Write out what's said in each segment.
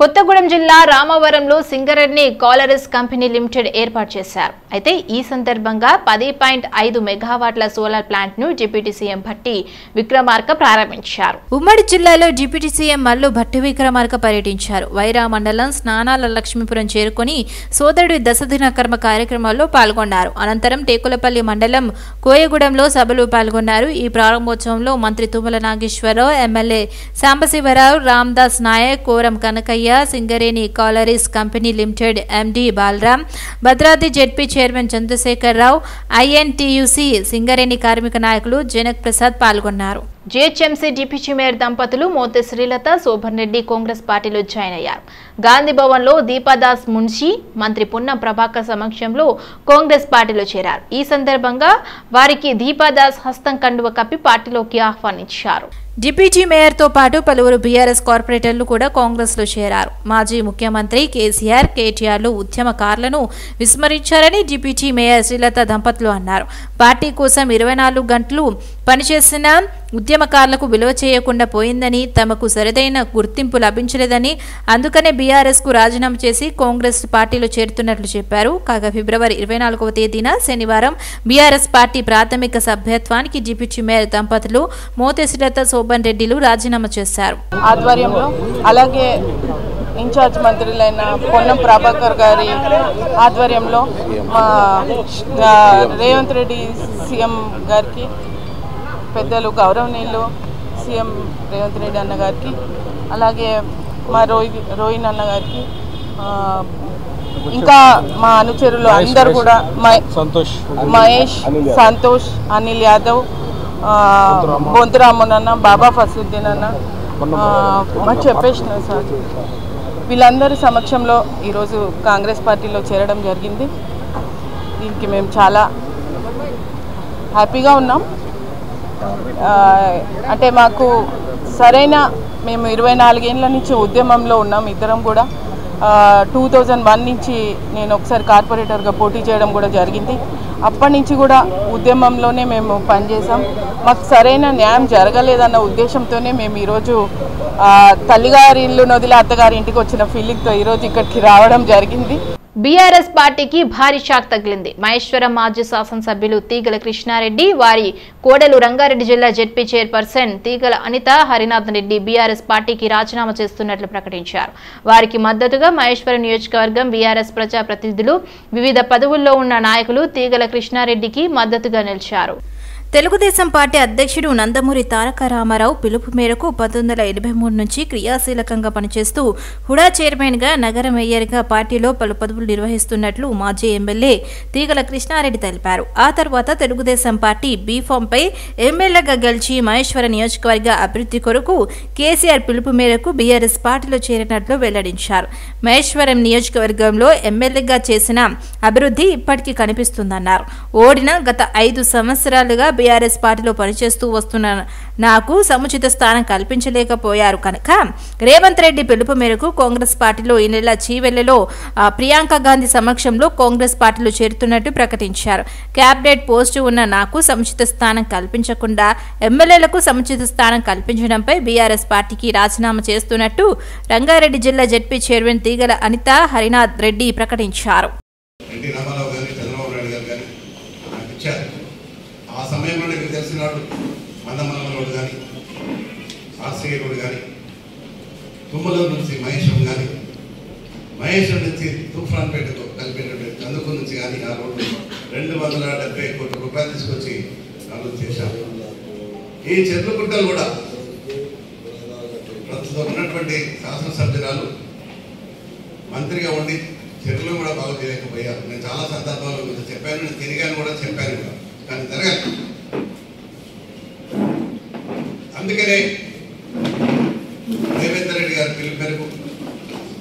కొత్తగూడెం జిల్లా రామవరంలో Singareni collieries company limited ఏర్పాటు చేశారు. అయితే ఈ సందర్భంగా 10.5 మెగావాట్ల సోలార్ ప్లాంట్ ను డిప్యూటీ సీఎం భట్టి విక్రమార్క ప్రారంభించారు. ఉమ్మడి జిల్లాలో డిప్యూటీ సీఎం మల్లు భట్టి విక్రమార్క పర్యటించారు. వైరా మండలం స్నానాల లక్ష్మీపురం చేరుకుని సోదరుడి దశదిన కర్మ కార్యక్రమాల్లో పాల్గొన్నారు. అనంతరం టేకులపల్లి మండలం కోయగూడెంలో సభలో పాల్గొన్నారు. ఈ ప్రారంభోత్సవంలో మంత్రి Tummala Nageswararao, MLA Sambasivarao, Ramdas Naik, Koram Kanakaiah, Singareni collieries company limited MD Balaram, Bhadradri ZP chairman Chandrasekhar Rao, INTUC Singareni కార్మిక నాయకులు జనక్ ప్రసాద్ పాల్గొన్నారు. జీహెచ్ఎంసీ డిప్యూటీ మేయర్ దంపతులు మోతే శ్రీలత, శోభన్ రెడ్డి కాంగ్రెస్ పార్టీలో జాయిన్ అయ్యారు. గాంధీ భవన్ లో దీపాదాస్ మున్షి, మంత్రి పున్నం ప్రభాకర్ సమక్షంలో కాంగ్రెస్ పార్టీలో చేరారు. ఈ సందర్భంగా వారికి దీపాదాస్ హస్తం కండువ కప్పి పార్టీలోకి ఆహ్వానించారు. డిప్యూటీ మేయర్ తో పాటు పలువురు బీఆర్ఎస్ కార్పొరేటర్లు కూడా కాంగ్రెస్ లో చేరారు. మాజీ ముఖ్యమంత్రి కేసీఆర్, కేటీఆర్లు ఉద్యమకారులను విస్మరించారని డిప్యూటీ మేయర్ శ్రీలత దంపతులు అన్నారు. పార్టీ కోసం 24 గంటలు పనిచేసిన ఉద్యమకారులకు విలువ చేయకుండా పోయిందని, తమకు సరిదైన గుర్తింపు లభించలేదని, అందుకనే బీఆర్ఎస్ కు రాజీనామా చేసి కాంగ్రెస్ పార్టీలో చేరుతున్నట్లు చెప్పారు. కాగా ఫిబ్రవరి 24వ తేదీన శనివారం బీఆర్ఎస్ పార్టీ ప్రాథమిక సభ్యత్వానికి డిప్యూటీ మేయర్ దంపతులు మోతే శ్రీలత, శోభన్ రెడ్డిలు రాజీనామా చేశారు. ఆధ్వర్యంలో అలాగే ఇన్ఛార్జ్ మంత్రులైన పొన్నం ప్రభాకర్ గారి ఆధ్వర్యంలో మా రేవంత్ రెడ్డి సీఎం గారికి, పెద్దలు గౌరవనీయులు సీఎం రేవంత్ రెడ్డి అన్న గారికి, అలాగే మా రోహిన్ అన్న గారికి, ఇంకా మా అనుచరులు అందరు కూడా మహేష్, సంతోష్, అనిల్ యాదవ్, బొంతురామన్ అన్న, బాబా ఫసలుద్దీన్ అన్న మాకు చెప్పేసిన సార్, వీళ్ళందరి సమక్షంలో ఈరోజు కాంగ్రెస్ పార్టీలో చేరడం జరిగింది. దీనికి మేము చాలా హ్యాపీగా ఉన్నాం. అంటే మాకు సరైన, మేము 24 ఏళ్ళ నుంచి ఉద్యమంలో ఉన్నాం ఇద్దరం కూడా. 2001 నుంచి నేను ఒకసారి కార్పొరేటర్గా పోటీ చేయడం కూడా జరిగింది. అప్పటి నుంచి కూడా ఉద్యమంలోనే మేము పనిచేసాం. మాకు సరైన న్యాయం జరగలేదన్న ఉద్దేశంతోనే మేము ఈరోజు తల్లిగారి ఇల్లు నొదిలి అత్తగారి ఇంటికి వచ్చిన ఫీలింగ్తో ఈరోజు ఇక్కడికి రావడం జరిగింది. బీఆర్ఎస్ పార్టీకి భారీ షాక్ తగిలింది. మహేశ్వరం మాజీ శాసనసభ్యులు తీగల కృష్ణారెడ్డి, వారి కోడలు రంగారెడ్డి జిల్లా జెడ్పీ చైర్పర్సన్ తీగల అనిత హరినాథ్ రెడ్డి బీఆర్ఎస్ పార్టీకి రాజీనామా చేస్తున్నట్లు ప్రకటించారు. వారికి మద్దతుగా మహేశ్వరం నియోజకవర్గం బీఆర్ఎస్ ప్రజాప్రతినిధులు, వివిధ పదవుల్లో ఉన్న నాయకులు తీగల కృష్ణారెడ్డికి మద్దతుగా నిలిచారు. తెలుగుదేశం పార్టీ అధ్యక్షుడు నందమూరి తారక రామారావు పిలుపు మేరకు 1983 నుంచి క్రియాశీలకంగా పనిచేస్తూ హుడా చైర్మన్గా, నగర మేయర్గా పార్టీలో పలు పదవులు నిర్వహిస్తున్నట్లు మాజీ ఎమ్మెల్యే తీగల కృష్ణారెడ్డి తెలిపారు. ఆ తర్వాత తెలుగుదేశం పార్టీ బీఫామ్పై ఎమ్మెల్యేగా గెలిచి మహేశ్వర నియోజకవర్గ అభివృద్ధి కొరకు కేసీఆర్ పిలుపు మేరకు బీఆర్ఎస్ పార్టీలో చేరినట్లు వెల్లడించారు. మహేశ్వరం నియోజకవర్గంలో ఎమ్మెల్యేగా చేసిన అభివృద్ధి ఇప్పటికీ కనిపిస్తుందన్నారు. ఓడిన గత 5 సంవత్సరాలుగా బీఆర్ఎస్ పార్టీలో పనిచేస్తూ వస్తున్న నాకు సముచిత స్థానం కల్పించలేకపోయారు కనుక రేవంత్ రెడ్డి పిలుపు మేరకు కాంగ్రెస్ పార్టీలో ఈ నెల చీవెళ్లలో ప్రియాంక గాంధీ సమక్షంలో కాంగ్రెస్ పార్టీలో చేరుతున్నట్టు ప్రకటించారు. క్యాబినెట్ పోస్టు ఉన్న నాకు సముచిత స్థానం కల్పించకుండా ఎమ్మెల్యేలకు సముచిత స్థానం కల్పించడంపై బీఆర్ఎస్ పార్టీకి రాజీనామా చేస్తున్నట్టు రంగారెడ్డి జిల్లా జెడ్పీ చైర్మన్ తీగల అనిత హరినాథ్ రెడ్డి ప్రకటించారు. ఆ సమయంలో మీకు తెలిసిన వాడు మందమల్లరోడు కానీ, ఆశ్రయ రోడ్డు కానీ, తుమ్మలూరు నుంచి మహేశ్వరం కానీ, మహేశ్వరం నుంచి తూఫాన్పేటకు కలిపేటటువంటి కందుకు నుంచి కానీ ఆ రోడ్డు 270 కోట్ల రూపాయలు తీసుకొచ్చి అభివృద్ధి చేశాము. ఈ చెర్లగుట్టలు కూడా ప్రస్తుతం ఉన్నటువంటి శాసనసభ్యురాలు మంత్రిగా ఉండి చెరువులు కూడా బాగు చేయలేకపోయారు. నేను చాలా సందర్భాల్లో మీకు చెప్పాను, నేను తిరిగాను కూడా చెప్పాను కూడా, కానీ జరగాలి. అందుకనే రేవంత్ రెడ్డి గారి పిలుపు మేరకు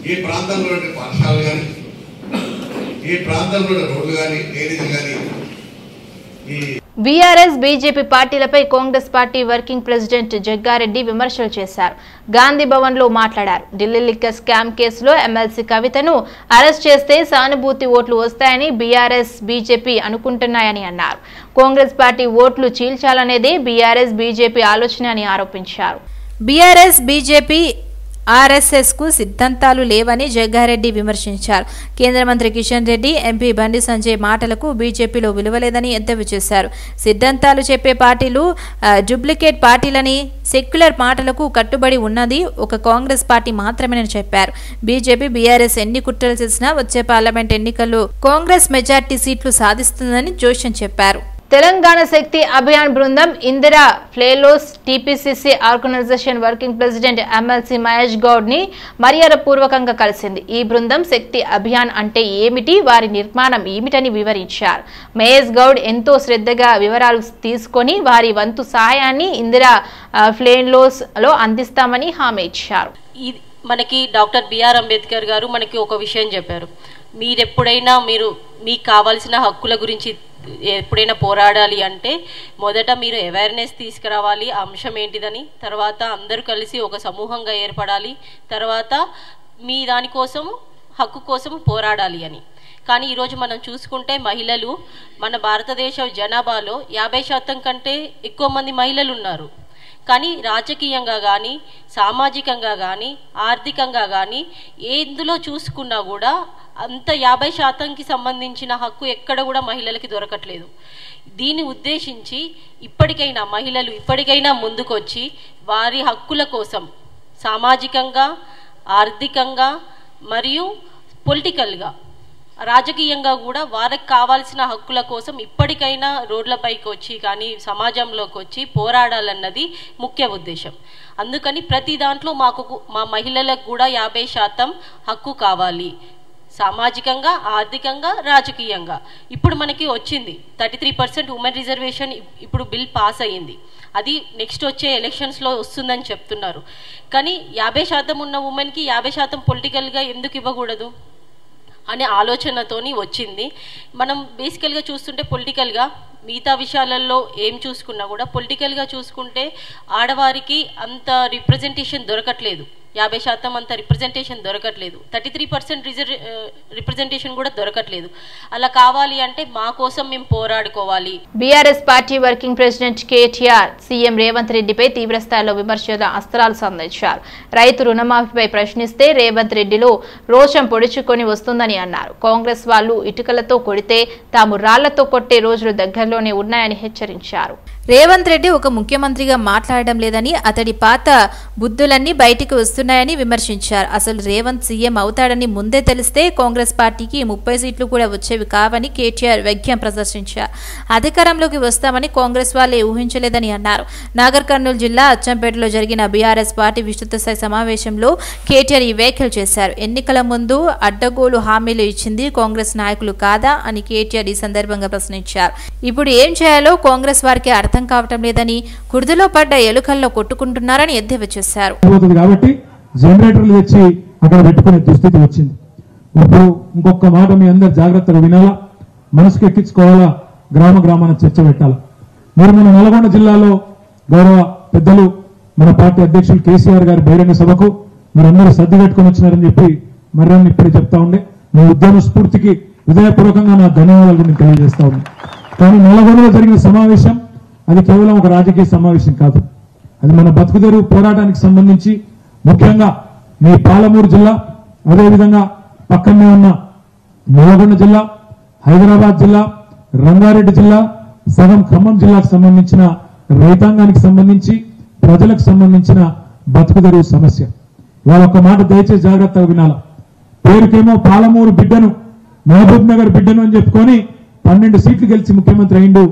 ఈ ప్రాంతంలో పాఠశాలలు కానీ, ఈ ప్రాంతంలో రోడ్లు కానీ, డ్రైనేజీలు కానీ, ఈ బీఆర్ఎస్, బీజేపీ పార్టీలపై Congress party working president Jaggareddy విమర్శలు చేశారు. గాంధీ భవన్ లో మాట్లాడారు. ఢిల్లీ లిక్కర్ స్కామ్ కేసులో ఎమ్మెల్సీ కవితను అరెస్ట్ చేస్తే సానుభూతి ఓట్లు వస్తాయని బీఆర్ఎస్, బీజేపీ అనుకుంటున్నాయని అన్నారు. కాంగ్రెస్ పార్టీ ఓట్లు చీల్చాలనేదే బీఆర్ఎస్, బీజేపీ ఆలోచన అని ఆరోపించారు. బీఆర్ఎస్, బీజేపీ ఆర్ఎస్ఎస్కు సిద్ధాంతాలు లేవని జగ్గారెడ్డి విమర్శించారు. కేంద్ర మంత్రి కిషన్ రెడ్డి, ఎంపీ బండి సంజయ్ మాటలకు బీజేపీలో విలువలేదని ఎద్దేవా చేశారు. సిద్ధాంతాలు చెప్పే పార్టీలు డూప్లికేట్ పార్టీలని, సెక్యులర్ మాటలకు కట్టుబడి ఉన్నది ఒక కాంగ్రెస్ పార్టీ మాత్రమేనని చెప్పారు. బీజేపీ, బీఆర్ఎస్ ఎన్ని కుట్రలు చేసినా వచ్చే పార్లమెంట్ ఎన్నికల్లో కాంగ్రెస్ మెజార్టీ సీట్లు సాధిస్తుందని జోషన్ చెప్పారు. తెలంగాణ శక్తి అభియాన్ బృందం ఇందిరా ఫ్లేలోస్ TPCC organization working president MLC Mahesh Goud ని మర్యాదపూర్వకంగా కలిసింది. ఈ బృందం శక్తి అభియాన్ అంటే ఏమిటి, వారి నిర్మాణం ఏమిటని వివరించారు. మహేష్ గౌడ్ ఎంతో శ్రద్ధగా వివరాలు తీసుకొని వారి వంతు సహాయాన్ని ఇందిరా ఫ్లేలోస్ లో అందిస్తామని హామీ ఇచ్చారు. మనకి డాక్టర్ బిఆర్ అంబేద్కర్ గారు మనకి ఒక విషయం చెప్పారు. మీరెప్పుడైనా మీకు కావాల్సిన హక్కుల గురించి ఎప్పుడైనా పోరాడాలి అంటే మొదట మీరు అవేర్నెస్ తీసుకురావాలి, ఆ అంశం ఏంటిదని, తర్వాత అందరూ కలిసి ఒక సమూహంగా ఏర్పడాలి, తర్వాత మీ దానికోసం హక్కు కోసం పోరాడాలి అని. కానీ ఈరోజు మనం చూసుకుంటే మహిళలు మన భారతదేశ జనాభాలో 50% కంటే ఎక్కువ మంది మహిళలు ఉన్నారు. కానీ రాజకీయంగా కానీ, సామాజికంగా కానీ, ఆర్థికంగా కానీ ఎందులో చూసుకున్నా కూడా అంత 50%కి సంబంధించిన హక్కు ఎక్కడ కూడా మహిళలకి దొరకట్లేదు. దీన్ని ఉద్దేశించి ఇప్పటికైనా ముందుకొచ్చి వారి హక్కుల కోసం సామాజికంగా, ఆర్థికంగా మరియు పొలిటికల్గా, రాజకీయంగా కూడా వారికి కావాల్సిన హక్కుల కోసం ఇప్పటికైనా రోడ్లపైకి వచ్చి కానీ సమాజంలోకి వచ్చి పోరాడాలన్నది ముఖ్య ఉద్దేశం. అందుకని ప్రతి దాంట్లో మా మహిళలకు కూడా 50% హక్కు కావాలి, సామాజికంగా, ఆర్థికంగా, రాజకీయంగా. ఇప్పుడు మనకి వచ్చింది 33% ఉమెన్ రిజర్వేషన్, ఇప్పుడు బిల్ పాస్ అయ్యింది. అది నెక్స్ట్ వచ్చే ఎలక్షన్స్లో వస్తుందని చెప్తున్నారు. కానీ 50% ఉన్న ఉమెన్కి 50% పొలిటికల్గా ఎందుకు ఇవ్వకూడదు అనే ఆలోచనతోని వచ్చింది. మనం బేసికల్గా చూస్తుంటే పొలిటికల్గా మిగతా విషయాలలో ఏం చూసుకున్నా కూడా పొలిటికల్గా చూసుకుంటే ఆడవారికి అంత రిప్రజెంటేషన్ దొరకట్లేదు. 50% అంత రిప్రజెంటేషన్ దొరకట్లేదు. 33% రిప్రజెంటేషన్ కూడా దొరకట్లేదు. అలా కావాలి అంటే మా కోసం మేము పోరాడుకోవాలి. BRS party working president KTR CM Revanth రెడ్డిపై తీవ్రస్థాయిలో విమర్శల అస్త్రాలు సంధించారు. రైతు రుణమాఫీపై ప్రశ్నిస్తే రేవంత్ రెడ్డిలో రోషం పొడుచుకొని వస్తుందని అన్నారు. కాంగ్రెస్ వాళ్ళు ఇటుకలతో కొడితే తాము రాళ్లతో కొట్టే రోజులు దగ్గరలోనే ఉన్నాయని హెచ్చరించారు. రేవంత్ రెడ్డి ఒక ముఖ్యమంత్రిగా మాట్లాడడం లేదని, అతడి పాత బుద్ధులన్నీ బయటికి వస్తున్నాయని విమర్శించారు. అసలు రేవంత్ సీఎం అవుతాడని ముందే తెలిస్తే కాంగ్రెస్ పార్టీకి 30 సీట్లు కూడా వచ్చేవి కావని కేటీఆర్ వ్యంగ్యం ప్రదర్శించారు. అధికారంలోకి వస్తామని కాంగ్రెస్ వాళ్ళే ఊహించలేదని అన్నారు. నాగర్ కర్నూలు జిల్లా అచ్చంపేటలో జరిగిన బీఆర్ఎస్ పార్టీ విస్తృత స్థాయి సమావేశంలో కేటీఆర్ ఈ వ్యాఖ్యలు చేశారు. ఎన్నికల ముందు అడ్డగోలు హామీలు ఇచ్చింది కాంగ్రెస్ నాయకులు కాదా అని కేటీఆర్ ఈ సందర్భంగా ప్రశ్నించారు. ఇప్పుడు ఏం చేయాలో కాంగ్రెస్ వారికి అర్థం కావటం లేదని, కుర్దులో పడ్డ ఎలుకల్లో కొట్టుకుంటున్నారని ఎద్దేవా చేశారు. కాబట్టి జనరేటర్లు తెచ్చి అక్కడ పెట్టుకునే దుస్థితి వచ్చింది. ఇప్పుడు ఇంకొక మాట మీ అందరు జాగ్రత్తగా వినాలా, మనసుకు ఎక్కించుకోవాలా, గ్రామాన చర్చ పెట్టాలా. మీరు మన నల్గొండ జిల్లాలో గౌరవ పెద్దలు మన పార్టీ అధ్యక్షులు కేసీఆర్ గారి బహిరంగ సభకు మీరందరూ సర్ది పెట్టుకుని వచ్చినారని చెప్పి మర్యాన్ని ఇప్పుడే చెప్తా ఉండే. మీ ఉద్యమ స్ఫూర్తికి హృదయపూర్వకంగా నా ధన్యవాదాలు నేను తెలియజేస్తా ఉన్నాను. కానీ నల్గొండలో జరిగిన సమావేశం అది కేవలం ఒక రాజకీయ సమావేశం కాదు. అది మన బతుకుదెరువు పోరాటానికి సంబంధించి ముఖ్యంగా మీ పాలమూరు జిల్లా, అదేవిధంగా పక్కనే ఉన్న నల్గొండ జిల్లా, హైదరాబాద్ జిల్లా, రంగారెడ్డి జిల్లా, సగం ఖమ్మం జిల్లాకు సంబంధించిన రైతాంగానికి సంబంధించి, ప్రజలకు సంబంధించిన బతుకుదెరువు సమస్య. ఇవాళ ఒక మాట దయచేసి జాగ్రత్తగా వినాల. పేరుకేమో పాలమూరు బిడ్డను, మహబూబ్ నగర్ బిడ్డను అని చెప్పుకొని 12 సీట్లు గెలిచి ముఖ్యమంత్రి అయిండు.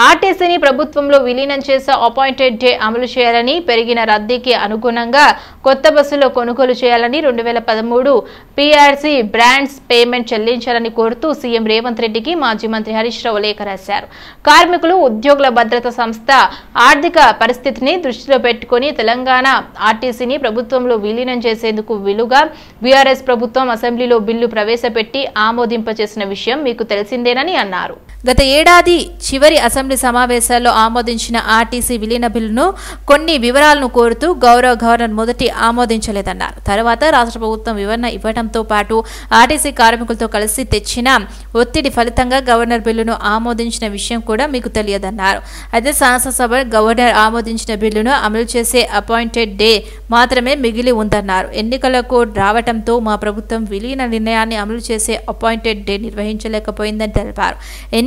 ఆర్టీసీని ప్రభుత్వంలో విలీనం చేసే అపాయింటెడ్ డే అమలు చేయాలని, పెరిగిన రద్దీకి అనుగుణంగా కొత్త బస్సులు కొనుగోలు చేయాలని, 2013 పీఆర్సీ బ్రాండ్స్ పేమెంట్ చెల్లించాలని కోరుతూ సీఎం రేవంత్ రెడ్డికి మాజీ మంత్రి హరీష్ రావు లేఖ రాశారు. కార్మికులు, ఉద్యోగుల భద్రతా సంస్థ ఆర్థిక పరిస్థితిని దృష్టిలో పెట్టుకుని తెలంగాణ ఆర్టీసీని ప్రభుత్వంలో విలీనం చేసేందుకు వీలుగా బీఆర్ఎస్ ప్రభుత్వం అసెంబ్లీలో బిల్లు ప్రవేశపెట్టి ఆమోదింపచేసిన విషయం మీకు తెలిసిందేనని అన్నారు. గత ఏడాది చివరి అసెంబ్లీ సమావేశాల్లో ఆమోదించిన ఆర్టీసీ విలీన బిల్లును కొన్ని వివరాలను కోరుతూ గవర్నర్ మొదటి ఆమోదించలేదన్నారు. తర్వాత రాష్ట్ర ప్రభుత్వం వివరణ ఇవ్వడంతో పాటు ఆర్టీసీ కార్మికులతో కలిసి తెచ్చిన ఒత్తిడి ఫలితంగా గవర్నర్ బిల్లును ఆమోదించిన విషయం కూడా మీకు తెలియదన్నారు. అయితే శాసనసభ గవర్నర్ ఆమోదించిన బిల్లును అమలు చేసే అపాయింటెడ్ డే మాత్రమే మిగిలి ఉందన్నారు. ఎన్నికలకు రావడంతో మా ప్రభుత్వం విలీన నిర్ణయాన్ని అమలు చేసే అపాయింటెడ్ డే నిర్వహించలేకపోయిందని తెలిపారు.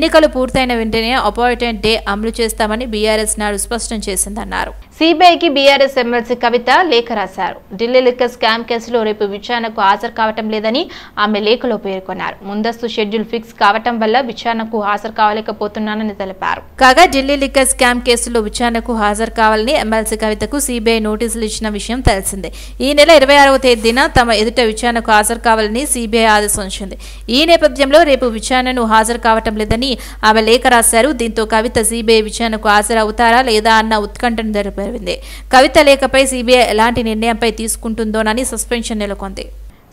ఎన్నికలు పూర్తయిన వెంటనే అపాయింటెడ్ డే అమలు చేస్తామని బీఆర్ఎస్ నాడు స్పష్టం చేసిందన్నారు. సిబిఐకి బీఆర్ఎస్ ఎమ్మెల్సీ కవిత లేఖ రాశారు. ఢిల్లీ లిక్కర్ స్కామ్ కేసులో రేపు విచారణకు హాజరు కావటం లేదని ఆమె లేఖలో పేర్కొన్నారు. ముందస్తు షెడ్యూల్ ఫిక్స్ కావటం వల్ల విచారణకు హాజరు కావలేకపోతున్నానని తెలిపారు. కాగా ఢిల్లీ లిక్కర్ స్కామ్ కేసులో విచారణకు హాజరు కావాలని ఎమ్మెల్సీ కవితకు సిబిఐ నోటీసులు ఇచ్చిన విషయం తెలిసిందే. ఈ నెల 26వ తేదీన తమ ఎదుట విచారణకు హాజరు కావాలని సిబిఐ ఆదేశించింది. ఈ నేపథ్యంలో రేపు విచారణను హాజరు కావటం లేదని ఆమె లేఖ రాశారు. దీంతో కవిత సిబిఐ విచారణకు హాజరవుతారా లేదా అన్న ఉత్కంఠను జరిపింది. కవిత లేఖపై సిబిఐ ఎలాంటి నిర్ణయంపై తీసుకుంటుందోనని సస్పెన్షన్ నెలకొంది.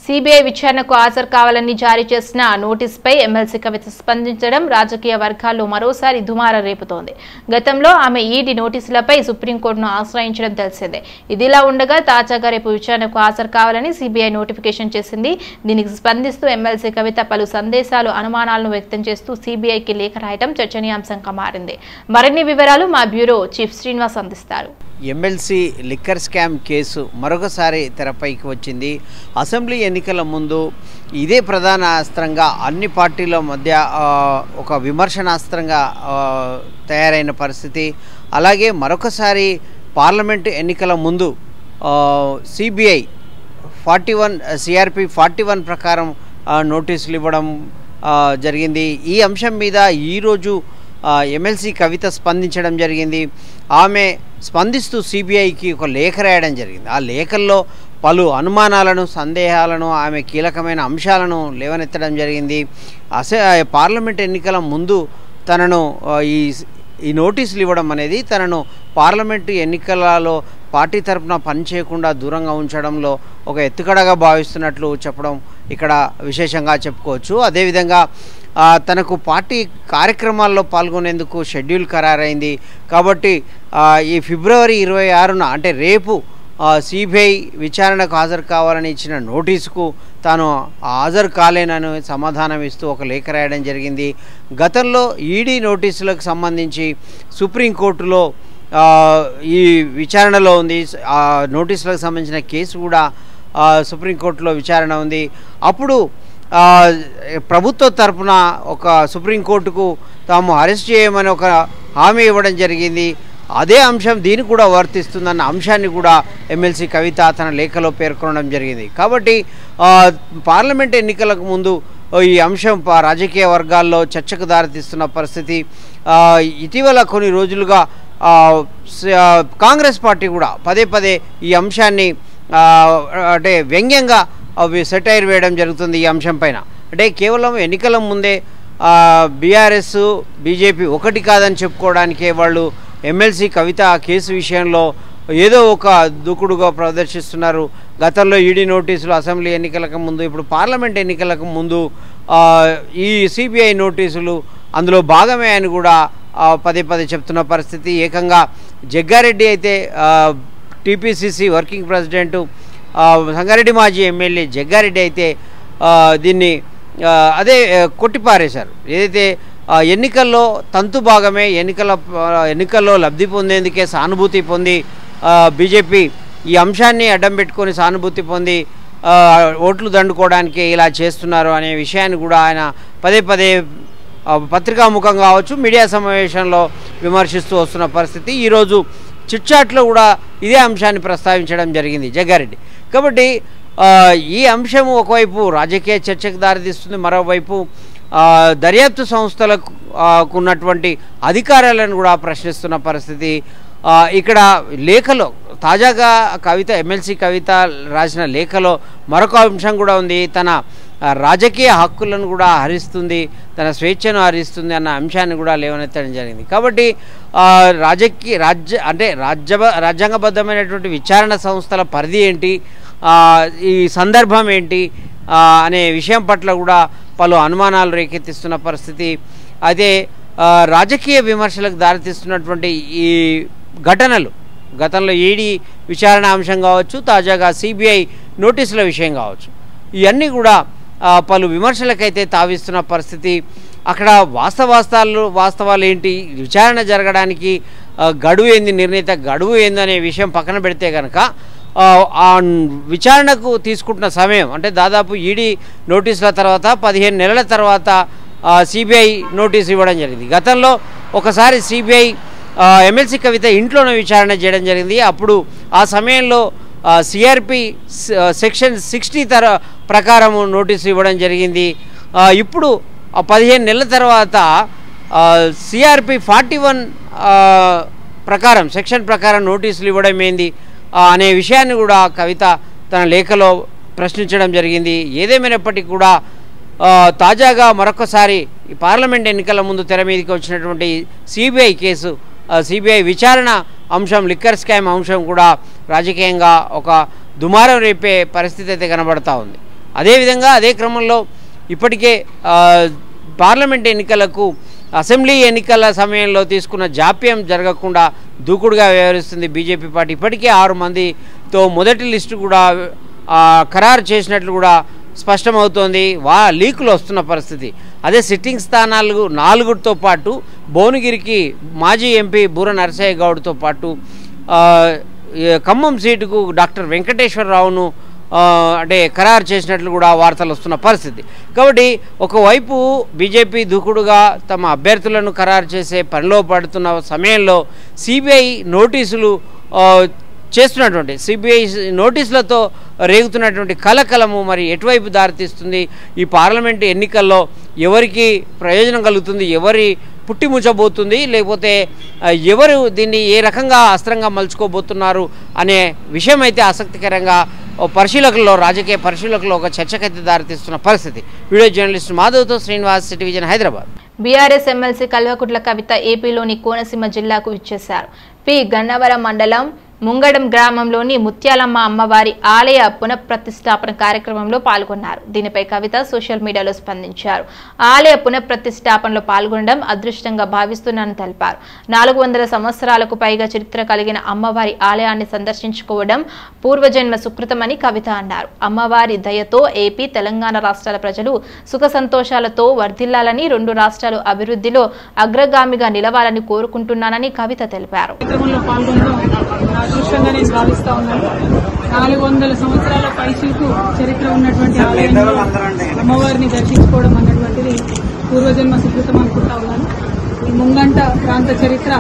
సిబిఐ విచారణకు హాజరు కావాలని జారీ చేసిన నోటీసుపై ఎమ్మెల్సీ కవిత స్పందించడం రాజకీయ వర్గాల్లో మరోసారి దుమారం రేపుతోంది. గతంలో ఆమె ఈడీ నోటీసులపై సుప్రీంకోర్టును ఆశ్రయించడం తెలిసిందే. ఇదిలా ఉండగా తాజాగా రేపు విచారణకు హాజరు కావాలని సిబిఐ నోటిఫికేషన్ చేసింది. దీనికి స్పందిస్తూ ఎమ్మెల్సీ కవిత పలు సందేశాలు, అనుమానాలను వ్యక్తం చేస్తూ సిబిఐకి లేఖ రాయడం చర్చనీయాంశంగా మారింది. మరిన్ని వివరాలు మా బ్యూరో చీఫ్ శ్రీనివాస్ అందిస్తారు. ఎమ్మెల్సీ లిక్కర్ స్కామ్ కేసు మరొకసారి తెరపైకి వచ్చింది. అసెంబ్లీ ఎన్నికల ముందు ఇదే ప్రధాన అస్త్రంగా అన్ని పార్టీల మధ్య ఒక విమర్శనాస్త్రంగా తయారైన పరిస్థితి. అలాగే మరొకసారి పార్లమెంటు ఎన్నికల ముందు సిబిఐ 41 సిఆర్పి 41 ప్రకారం నోటీసులు ఇవ్వడం జరిగింది. ఈ అంశం మీద ఈరోజు ఎమ్మెల్సీ కవిత స్పందించడం జరిగింది. ఆమె స్పందిస్తూ సిబిఐకి ఒక లేఖ రాయడం జరిగింది. ఆ లేఖల్లో పలు అనుమానాలను, సందేహాలను, ఆమె కీలకమైన అంశాలను లేవనెత్తడం జరిగింది. పార్లమెంట్ ఎన్నికల ముందు తనను ఈ నోటీసులు ఇవ్వడం అనేది తనను పార్లమెంటు ఎన్నికలలో పార్టీ తరఫున పనిచేయకుండా దూరంగా ఉంచడంలో ఒక ఎత్తుగడగా భావిస్తున్నట్లు చెప్పడం ఇక్కడ విశేషంగా చెప్పుకోవచ్చు. అదేవిధంగా తనకు పార్టీ కార్యక్రమాల్లో పాల్గొనేందుకు షెడ్యూల్ ఖరారైంది కాబట్టి ఈ ఫిబ్రవరి 26న అంటే రేపు సిబిఐ విచారణకు హాజరు కావాలని ఇచ్చిన నోటీసుకు తాను హాజరు కాలేనని సమాధానం ఇస్తూ ఒక లేఖ రాయడం జరిగింది. గతంలో ఈడీ నోటీసులకు సంబంధించి సుప్రీంకోర్టులో ఈ విచారణలో ఉంది. ఆ నోటీసులకు సంబంధించిన కేసు కూడా సుప్రీంకోర్టులో విచారణ ఉంది. అప్పుడు ప్రభుత్వ తరపున ఒక సుప్రీంకోర్టుకు తాము అరెస్ట్ చేయమని ఒక హామీ ఇవ్వడం జరిగింది. అదే అంశం దీనికి కూడా వర్తిస్తుందన్న అంశాన్ని కూడా ఎమ్మెల్సీ కవిత తన లేఖలో పేర్కొనడం జరిగింది. కాబట్టి పార్లమెంట్ ఎన్నికలకు ముందు ఈ అంశం రాజకీయ వర్గాల్లో చర్చకు దారితీస్తున్న పరిస్థితి. ఇటీవల కొన్ని రోజులుగా కాంగ్రెస్ పార్టీ కూడా పదే పదే ఈ అంశాన్ని అంటే వ్యంగ్యంగా సెటైర్ వేయడం జరుగుతుంది. ఈ అంశం పైన అంటే కేవలం ఎన్నికల ముందే బీఆర్ఎస్ బీజేపీ ఒకటి కాదని చెప్పుకోవడానికే వాళ్ళు ఎమ్మెల్సీ కవిత కేసు విషయంలో ఏదో ఒక దూకుడుగా ప్రదర్శిస్తున్నారు. గతంలో ఈడీ నోటీసులు అసెంబ్లీ ఎన్నికలకు ముందు, ఇప్పుడు పార్లమెంట్ ఎన్నికలకు ముందు ఈ సిబిఐ నోటీసులు అందులో భాగమే అని కూడా పదే పదే చెప్తున్న పరిస్థితి. ఏకంగా జగ్గారెడ్డి అయితే టీపీసీసీ వర్కింగ్ ప్రెసిడెంటు, సంగారెడ్డి మాజీ ఎమ్మెల్యే జగ్గారెడ్డి అయితే దీన్ని అదే కొట్టిపారేశారు. ఏదైతే ఎన్నికల్లో తంతు భాగమే, ఎన్నికల్లో లబ్ధి పొందేందుకే సానుభూతి పొంది బీజేపీ ఈ అంశాన్ని అడ్డం పెట్టుకొని సానుభూతి పొంది ఓట్లు దండుకోవడానికి ఇలా చేస్తున్నారు అనే విషయాన్ని కూడా ఆయన పదే పదే పత్రికాముఖం కావచ్చు, మీడియా సమావేశంలో విమర్శిస్తూ వస్తున్న పరిస్థితి. ఈరోజు చిట్చాట్లో కూడా ఇదే అంశాన్ని ప్రస్తావించడం జరిగింది జగ్గారెడ్డి. కాబట్టి ఈ అంశం ఒకవైపు రాజకీయ చర్చకు దారితీస్తుంది, మరోవైపు దర్యాప్తు సంస్థలకు ఉన్నటువంటి అధికారాలను కూడా ప్రశ్నిస్తున్న పరిస్థితి. ఇక్కడ లేఖలో తాజాగా ఎమ్మెల్సీ కవిత రాసిన లేఖలో మరొక అంశం కూడా ఉంది. తన రాజకీయ హక్కులను కూడా హరిస్తుంది, తన స్వేచ్ఛను హరిస్తుంది అన్న అంశాన్ని కూడా లేవనెత్తడం జరిగింది. కాబట్టి రాజ్యాంగబద్ధమైనటువంటి విచారణ సంస్థల పరిధి ఏంటి, ఈ సందర్భం ఏంటి అనే విషయం పట్ల కూడా పలు అనుమానాలు రేకెత్తిస్తున్న పరిస్థితి. అయితే రాజకీయ విమర్శలకు దారితీస్తున్నటువంటి ఈ ఘటనలు గతంలో ఈడీ విచారణ అంశం కావచ్చు, తాజాగా సిబిఐ నోటీసుల విషయం కావచ్చు, ఇవన్నీ కూడా పలు విమర్శలకైతే తావిస్తున్న పరిస్థితి. అక్కడ వాస్తవాలు ఏంటి, విచారణ జరగడానికి గడువు ఏంది, నిర్ణీత గడువు ఏందనే విషయం పక్కన పెడితే కనుక ఆ విచారణకు తీసుకుంటున్న సమయం అంటే దాదాపు ఈడీ నోటీసుల తర్వాత 15 నెలల తర్వాత సిబిఐ నోటీసు ఇవ్వడం జరిగింది. గతంలో ఒకసారి సిబిఐ ఎమ్మెల్సీ కవిత ఇంట్లోనే విచారణ చేయడం జరిగింది. అప్పుడు ఆ సమయంలో సిఆర్పి సెక్షన్ 60 ప్రకారం నోటీసు ఇవ్వడం జరిగింది. ఇప్పుడు 15 నెలల తర్వాత సిఆర్పి 41 ప్రకారం సెక్షన్ ప్రకారం నోటీసులు ఇవ్వడం ఏంది అనే విషయాన్ని కూడా కవిత తన లేఖలో ప్రశ్నించడం జరిగింది. ఏదేమైనప్పటికీ కూడా తాజాగా మరొకసారి ఈ పార్లమెంట్ ఎన్నికల ముందు తెర మీదకి వచ్చినటువంటి సిబిఐ కేసు, సిబిఐ విచారణ అంశం, లిక్కర్ స్కామ్ అంశం కూడా రాజకీయంగా ఒక దుమారం రేపే పరిస్థితి అయితే కనబడతా ఉంది. అదేవిధంగా అదే క్రమంలో ఇప్పటికే పార్లమెంట్ ఎన్నికలకు అసెంబ్లీ ఎన్నికల సమయంలో తీసుకున్న జాప్యం జరగకుండా దూకుడుగా వ్యవహరిస్తుంది బీజేపీ పార్టీ. ఇప్పటికే 6 మందితో మొదటి లిస్టు కూడా ఖరారు చేసినట్లు కూడా స్పష్టమవుతోంది. లీకులు వస్తున్న పరిస్థితి. అదే సిట్టింగ్ స్థానాలు 4తో పాటు భువనగిరికి మాజీ ఎంపీ బూర నరసయ్య గౌడ్తో పాటు ఖమ్మం సీటుకు డాక్టర్ వెంకటేశ్వరరావును అంటే ఖరారు చేసినట్లు కూడా వార్తలు వస్తున్న పరిస్థితి. కాబట్టి ఒకవైపు బీజేపీ దూకుడుగా తమ అభ్యర్థులను ఖరారు చేసే పనిలో పడుతున్న సమయంలో సిబిఐ నోటీసులు చేస్తున్నటువంటి సిబిఐ నోటీసులతో రేగుతున్నటువంటి కలకలము మరి ఎటువైపు దారితీస్తుంది, ఈ పార్లమెంటు ఎన్నికల్లో ఎవరికి ప్రయోజనం కలుగుతుంది, ఎవరి పుట్టిముచ్చబోతుంది, లేకపోతే ఎవరు దీన్ని ఏ రకంగా అస్త్రంగా మలుచుకోబోతున్నారు అనే విషయం అయితే ఆసక్తికరంగా పరిశీలకుల్లో, రాజకీయ పరిశీలకుల్లో ఒక చర్చకైతే దారితీస్తున్న పరిస్థితి. వీడియో జర్నలిస్ట్ మాధవ్తో Srinivas, city vision, Hyderabad. BRS MLC Kalvakuntla Kavitha ఏపీలోని కోనసీమ జిల్లాకు విచ్చేశారు. పి గన్నవరం మండలం ముంగడం గ్రామంలోని ముత్యాలమ్మ అమ్మవారి ఆలయ పునఃప్రతిష్ఠాపన కార్యక్రమంలో పాల్గొన్నారు. దీనిపై కవిత సోషల్ మీడియాలో స్పందించారు. ఆలయ పునఃప్రతిష్ఠాపనలో పాల్గొనడం అదృష్టంగా భావిస్తున్నానని తెలిపారు. 400 సంవత్సరాలకు పైగా చరిత్ర కలిగిన అమ్మవారి ఆలయాన్ని సందర్శించుకోవడం పూర్వజన్మ సుకృతమని కవిత అన్నారు. అమ్మవారి దయతో ఏపీ, తెలంగాణ రాష్ట్రాల ప్రజలు సుఖ సంతోషాలతో వర్ధిల్లాలని, 2 రాష్ట్రాలు అభివృద్ధిలో అగ్రగామిగా నిలవాలని కోరుకుంటున్నానని కవిత తెలిపారు. అదృష్టంగా నేను భావిస్తా ఉన్నాను. 400 సంవత్సరాల పైచిలకు చరిత్ర ఉన్నటువంటి ఆలయంలో అమ్మవారిని దర్శించుకోవడం అన్నటువంటిది పూర్వజన్మ సుకృతం అనుకుంటా ఉన్నాను. ఈ ముంగంట ప్రాంత చరిత్ర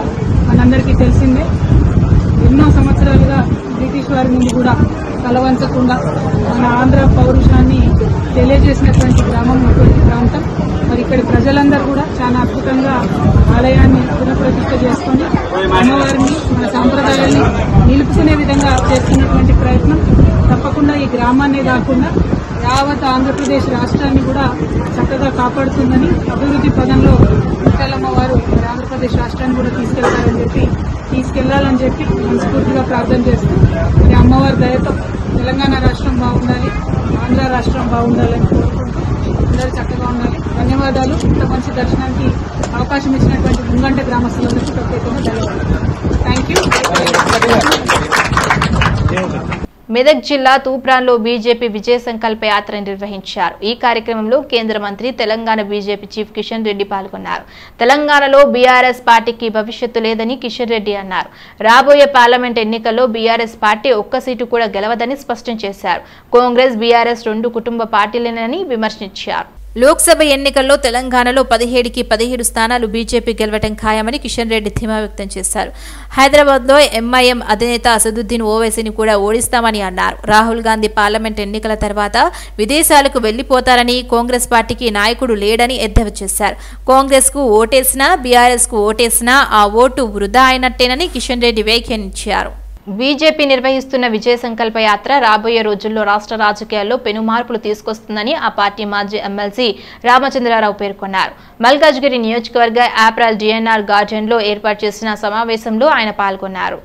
మనందరికీ తెలిసిందే. ఎన్నో సంవత్సరాలుగా బ్రిటిష్ వారి ముందు కూడా తలవంచకుండా మన ఆంధ్ర పౌరుషాన్ని తెలియజేసినటువంటి గ్రామం అటువంటి ప్రాంతం. మరి ఇక్కడి ప్రజలందరూ కూడా చాలా అద్భుతంగా ఆలయాన్ని పునఃప్రతిష్ఠ చేసుకుని అమ్మవారిని, మన సాంప్రదాయాన్ని నిలుపుకునే విధంగా చేస్తున్నటువంటి ప్రయత్నం తప్పకుండా ఈ గ్రామాన్నే కాకుండా యావత్ ఆంధ్రప్రదేశ్ రాష్ట్రాన్ని కూడా చక్కగా కాపాడుతుందని, అభివృద్ధి పదంలో ముత్యాలమ్మ వారు ఆంధ్రప్రదేశ్ రాష్ట్రాన్ని కూడా తీసుకెళ్లాలని చెప్పి మనస్ఫూర్తిగా ప్రార్థన చేస్తూ మరి అమ్మవారి దయతో తెలంగాణ రాష్ట్రం బాగుండాలి, ఆంధ్ర రాష్ట్రం బాగుండాలని కోరుకుంటూ అందరూ చక్కగా ఉండాలి. ధన్యవాదాలు. ఇంత మంచి దర్శనానికి అవకాశం ఇచ్చినటువంటి ముంగంట గ్రామస్తులందరికీ ప్రత్యేకంగా ధన్యవాదాలు. Thank you. మెదక్ జిల్లా తూప్రాన్లో బీజేపీ విజయ సంకల్ప యాత్ర నిర్వహించారు. ఈ కార్యక్రమంలో కేంద్ర మంత్రి, తెలంగాణ బీజేపీ చీఫ్ కిషన్ రెడ్డి పాల్గొన్నారు. తెలంగాణలో బీఆర్ఎస్ పార్టీకి భవిష్యత్తు లేదని కిషన్ రెడ్డి అన్నారు. రాబోయే పార్లమెంట్ ఎన్నికల్లో బీఆర్ఎస్ పార్టీ ఒక్క సీటు కూడా గెలవదని స్పష్టం చేశారు. కాంగ్రెస్, బీఆర్ఎస్ 2 కుటుంబ పార్టీలేనని విమర్శించారు. లోక్సభ ఎన్నికల్లో తెలంగాణలో 17కి 17 స్థానాలు బీజేపీ గెలవడం ఖాయమని కిషన్ రెడ్డి ధీమా వ్యక్తం చేశారు. హైదరాబాద్లో ఎంఐఎం అధినేత అసదుద్దీన్ ఓవైసీని కూడా ఓడిస్తామని అన్నారు. రాహుల్ గాంధీ పార్లమెంట్ ఎన్నికల తర్వాత విదేశాలకు వెళ్లిపోతారని, కాంగ్రెస్ పార్టీకి నాయకుడు లేడని ఎద్దేవా చేశారు. కాంగ్రెస్కు ఓటేసినా, బీఆర్ఎస్కు ఓటేసినా ఆ ఓటు వృధా అయినట్టేనని కిషన్ రెడ్డి వ్యాఖ్యానించారు. బీజేపీ నిర్వహిస్తున్న విజయ సంకల్ప యాత్ర రాబోయే రోజుల్లో రాష్ట్ర రాజకీయాల్లో పెను మార్పులు తీసుకొస్తుందని ఆ పార్టీ మాజీ ఎమ్మెల్సీ రామచంద్రారావు పేర్కొన్నారు. మల్కాజ్గిరి నియోజకవర్గ ఏప్రిల్ డిఎన్ఆర్ గార్డెన్లో ఏర్పాటు చేసిన సమావేశంలో ఆయన పాల్గొన్నారు.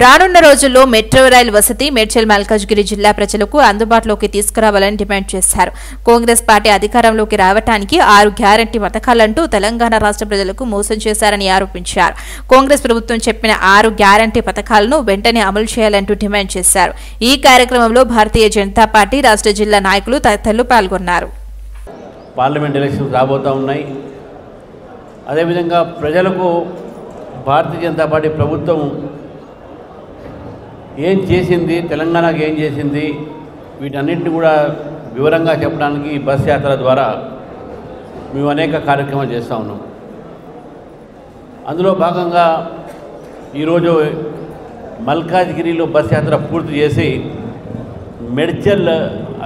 రానున్న రోజుల్లో మెట్రో రైలు వసతి మేడ్చల్ మల్కాజ్గిరి జిల్లా ప్రజలకు అందుబాటులోకి తీసుకురావాలని డిమాండ్ చేశారు. కాంగ్రెస్ పార్టీ అధికారంలోకి రావడానికి 6 గ్యారంటీ పథకాలంటూ తెలంగాణ రాష్ట్ర ప్రజలకు మోసం చేశారని ఆరోపించారు. కాంగ్రెస్ ప్రభుత్వం చెప్పిన 6 గ్యారంటీ పథకాలను వెంటనే అమలు చేయాలంటూ డిమాండ్ చేశారు. ఈ కార్యక్రమంలో భారతీయ జనతా పార్టీ రాష్ట్ర జిల్లా నాయకులు తదితరులు పాల్గొన్నారు. పార్లమెంట్ ఎలక్షన్స్ రాబోతూ ఉన్నాయి. అదేవిధంగా ప్రజలకు భారతీయ జనతా పార్టీ ప్రభుత్వం ఏం చేసింది, తెలంగాణకు ఏం చేసింది, వీటన్నిటిని కూడా వివరంగా చెప్పడానికి ఈ బస్ యాత్ర ద్వారా మేము అనేక కార్యక్రమాలు చేస్తూ ఉన్నాం. అందులో భాగంగా ఈరోజు మల్కాజ్గిరిలో బస్ యాత్ర పూర్తి చేసి మేడ్చల్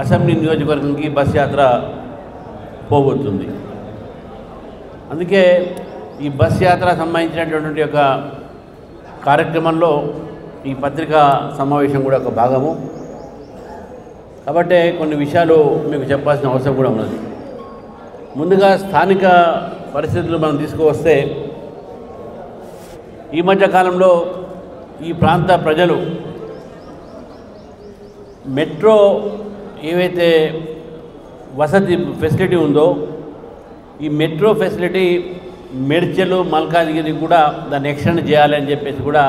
అసెంబ్లీ నియోజకవర్గానికి బస్ యాత్ర పోబోతుంది. అందుకే ఈ బస్ యాత్ర సంబంధించినటువంటి ఒక కార్యక్రమంలో ఈ పత్రికా సమావేశం కూడా ఒక భాగము. కాబట్టి కొన్ని విషయాలు మీకు చెప్పాల్సిన అవసరం కూడా ఉన్నది. ముందుగా స్థానిక పరిస్థితులు మనం తీసుకువస్తే ఈ మధ్య కాలంలో ఈ ప్రాంత ప్రజలు మెట్రో ఏవైతే వసతి ఫెసిలిటీ ఉందో ఈ మెట్రో ఫెసిలిటీ మేడ్చల్ మల్కాజ్గిరి కూడా దాన్ని ఎక్స్టెండ్ చేయాలని చెప్పేసి కూడా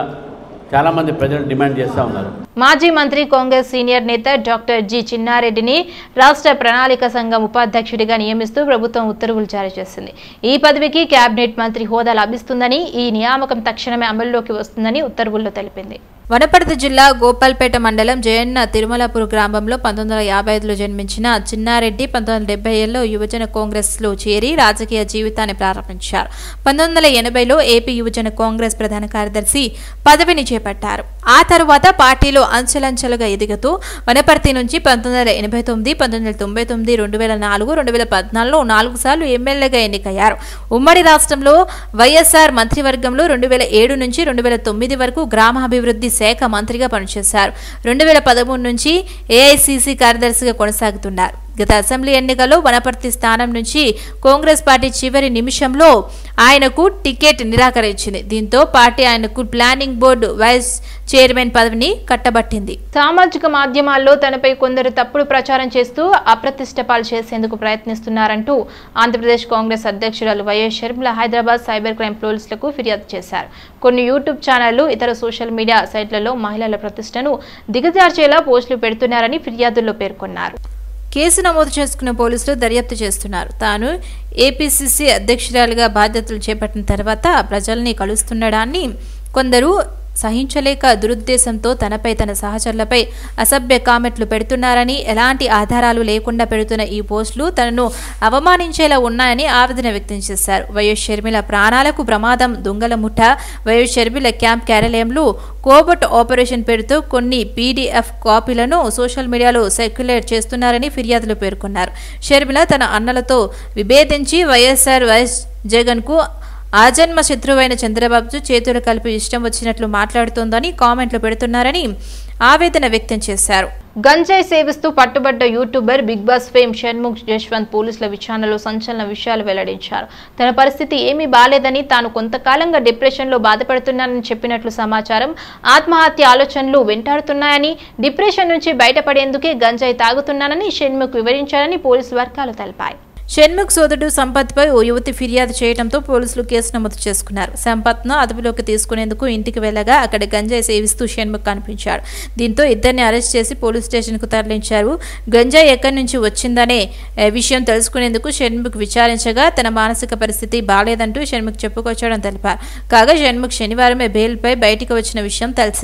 చాలామంది ప్రజలు డిమాండ్ చేస్తూ ఉన్నారు. మాజీ మంత్రి కాంగ్రెస్ సీనియర్ నేత డాక్టర్ జి చిన్నారెడ్డిని రాష్ట్ర ప్రణాళిక సంఘం ఉపాధ్యక్షుడిగా నియమిస్తూ ప్రభుత్వం ఉత్తర్వులు జారీ చేసింది. ఈ పదవికి కేబినెట్ మంత్రి హోదా లభిస్తుందని, ఈ నియామకం తక్షణమే అమల్లోకి వస్తుందని ఉత్తర్వుల్లో తెలిపింది. వనపర్తి జిల్లా గోపాల్పేట మండలం జయన్న తిరుమలపూర్ గ్రామంలో 1955లో జన్మించిన చిన్నారెడ్డి 1970లో యువజన కాంగ్రెస్లో చేరి రాజకీయ జీవితాన్ని ప్రారంభించారు. 1980లో ఏపీ యువజన కాంగ్రెస్ ప్రధాన కార్యదర్శి పదవిని చేపట్టారు. ఆ తరువాత పార్టీలో అంచెలంచెలుగా ఎదుగుతూ వనపర్తి నుంచి 1989, 1999, 2004, 2014లో 4 సార్లు ఎమ్మెల్యేగా ఎన్నికయ్యారు. ఉమ్మడి రాష్ట్రంలో వైఎస్ఆర్ మంత్రివర్గంలో 2007 నుంచి 2009 వరకు గ్రామాభివృద్ధి శాఖ మంత్రిగా పనిచేశారు. 2013 నుంచి ఏఐసిసి కార్యదర్శిగా కొనసాగుతున్నారు. గత అసెంబ్లీ ఎన్నికల్లో వనపర్తి స్థానం నుంచి కాంగ్రెస్ పార్టీ చివరి నిమిషంలో ఆయనకు టికెట్ నిరాకరించింది. దీంతో పార్టీ ఆయనకు ప్లానింగ్ బోర్డు వైస్ చైర్మన్ పదవిని కట్టబట్టింది. సామాజిక మాధ్యమాల్లో తనపై కొందరు తప్పుడు ప్రచారం చేస్తూ అప్రతిష్టపాలు చేసేందుకు ప్రయత్నిస్తున్నారంటూ ఆంధ్రప్రదేశ్ కాంగ్రెస్ అధ్యక్షురాలు YS Sharmila Hyderabad cyber crime పోలీసులకు ఫిర్యాదు చేశారు. కొన్ని యూట్యూబ్ ఛానళ్లు, ఇతర సోషల్ మీడియా సైట్లలో మహిళల ప్రతిష్టను దిగజార్చేలా పోస్టులు పెడుతున్నారని ఫిర్యాదుల్లో పేర్కొన్నారు. కేసు నమోదు చేసుకున్న పోలీసులు దర్యాప్తు చేస్తున్నారు. తాను ఏపీసీసీ అధ్యక్షురాలుగా బాధ్యతలు చేపట్టిన తర్వాత ప్రజల్ని కలుస్తుండడాన్ని కొందరు సహించలేక దురుద్దేశంతో తనపై, తన సహచరులపై అసభ్య కామెంట్లు పెడుతున్నారని, ఎలాంటి ఆధారాలు లేకుండా పెడుతున్న ఈ పోస్టులు తనను అవమానించేలా ఉన్నాయని ఆవేదన వ్యక్తం చేశారు. వైఎస్ షర్మిల ప్రాణాలకు ప్రమాదం, దొంగల ముఠ, వైఎస్ షర్మిల క్యాంప్ కార్యాలయంలో కోబట్ ఆపరేషన్ పేరుతో కొన్ని పీడీఎఫ్ కాపీలను సోషల్ మీడియాలో సర్క్యులేట్ చేస్తున్నారని ఫిర్యాదులు పేర్కొన్నారు. షర్మిల తన అన్నలతో విభేదించి వైఎస్ జగన్కు ఆజన్మ శత్రువైన చంద్రబాబుతో చేతులు కలిపి ఇష్టం వచ్చినట్లు మాట్లాడుతోందని కామెంట్లు పెడుతున్నారని ఆవేదన వ్యక్తం చేశారు. గంజాయి సేవిస్తూ పట్టుబడ్డ YouTuber Bigg Boss fame Shanmukh Jaswanth పోలీసుల విచారణలో సంచలన విషయాలు వెల్లడించారు. తన పరిస్థితి ఏమీ బాలేదని, తాను కొంతకాలంగా డిప్రెషన్లో బాధపడుతున్నానని చెప్పినట్లు సమాచారం. ఆత్మహత్య ఆలోచనలు వెంటాడుతున్నాయని, డిప్రెషన్ నుంచి బయటపడేందుకే గంజాయి తాగుతున్నానని షణ్ముఖ్ వివరించారని పోలీసు వర్గాలు తెలిపాయి. షణ్ముఖ్ సోదరుడు సంపత్పై ఓ యువతి ఫిర్యాదు చేయడంతో పోలీసులు కేసు నమోదు చేసుకున్నారు. సంపత్ను అదుపులోకి తీసుకునేందుకు ఇంటికి వెళ్లగా అక్కడ గంజాయి సేవిస్తూ షణ్ముఖ్ కనిపించాడు. దీంతో ఇద్దరిని అరెస్ట్ చేసి పోలీస్ స్టేషన్కు తరలించారు. గంజాయి ఎక్కడి నుంచి వచ్చిందనే విషయం తెలుసుకునేందుకు షణ్ముఖ్ విచారించగా తన మానసిక పరిస్థితి బాలేదంటూ షణ్ముఖ్ చెప్పుకొచ్చాడని తెలిపారు. కాగా షణ్ముఖ్ శనివారమే బెయిల్పై బయటికి వచ్చిన విషయం తెలిసింది.